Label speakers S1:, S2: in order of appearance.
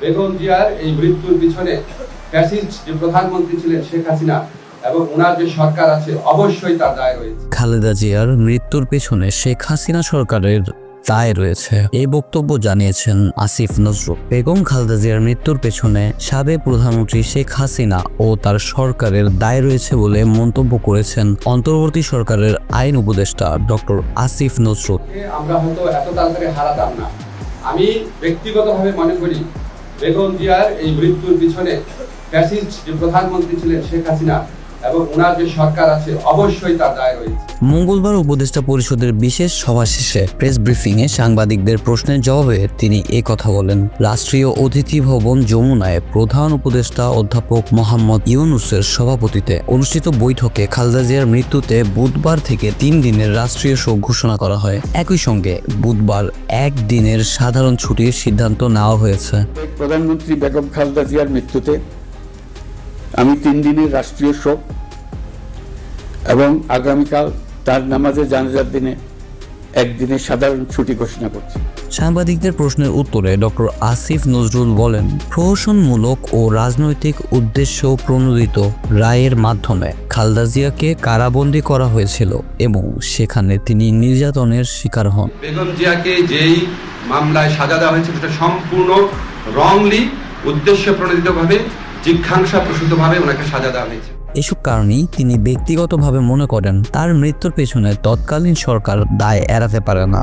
S1: বেগম জিয়ার এই মৃত্যুর পিছনে ফ্যাসিস্ট যে প্রধানমন্ত্রী ছিলেন শেখ হাসিনা এবং ওনার যে সরকার আছে অবশ্যই তার দায় রয়েছে।
S2: খালেদা জিয়ার মৃত্যুর পেছনে শেখ হাসিনা সরকারের দায় রয়েছে, এই বক্তব্য জানিয়েছেন আসিফ নজরুল। বেগম খালেদা জিয়ার মৃত্যুর পেছনে সাবেক প্রধানমন্ত্রী শেখ হাসিনা ও তার সরকারের দায় রয়েছে বলে মন্তব্য করেছেন অন্তর্বর্তী সরকারের আইন উপদেষ্টা ডক্টর আসিফ নজরুল।
S1: আমরা হয়তো এত তাড়াতাড়ি হারাতাম না। আমি ব্যক্তিগতভাবে মনে করি বেগম জিয়ার এই মৃত্যুর পিছনে ফ্যাসিস্ট যে প্রধানমন্ত্রী ছিলেন শেখ হাসিনা এবং ওনার যে সরকার আছে অবশ্যই তার দায় রয়েছে।
S2: মঙ্গলবার উপদেষ্টা পরিষদের বিশেষ সভা শেষে প্রেস ব্রিফিংয়ে সাংবাদিকদের প্রশ্নের জবাবে তিনি কথা বলেন। রাষ্ট্রীয় অতিথি ভবন যমুনায় প্রধান উপদেষ্টা অধ্যাপক মোহাম্মদ ইউনূসের সভাপতিত্বে অনুষ্ঠিত বৈঠকে খালেদা জিয়ার মৃত্যুতে বুধবার থেকে 3 দিনের রাষ্ট্রীয় শোক ঘোষণা করা হয়। একই সঙ্গে বুধবার 1 দিনের সাধারণ ছুটির সিদ্ধান্ত নেওয়া হয়েছে।
S3: প্রধানমন্ত্রী বেগম খালেদা জিয়ার মৃত্যুতে আমি 3 দিনের রাষ্ট্রীয় শোক এবং আগামীকাল তার নামাজে জানাজার দিনে 1 দিনের সাধারণ ছুটি ঘোষণা করছি।
S2: সাংবাদিকদের প্রশ্নের উত্তরে ডক্টর আসিফ নজরুল বলেন, প্রহসনমূলক ও রাজনৈতিক উদ্দেশ্য প্রণোদিত রায়ের মাধ্যমে খালেদা জিয়াকে কারাবন্দী করা হয়েছিল এবং সেখানে তিনি নির্যাতনের শিকার হন।
S1: বেগম জিয়াকে যেই মামলায় সাজা দেওয়া হয়েছে সেটা সম্পূর্ণ রংলি উদ্দেশ্য প্রণোদিতভাবে জিজ্ঞাসা প্রসূতভাবে ওনাকে সাজা দেওয়া হয়েছে।
S2: এসব কারণেই তিনি ব্যক্তিগতভাবে মনে করেন তার মৃত্যুর পেছনে তৎকালীন সরকার দায় এড়াতে পারে না।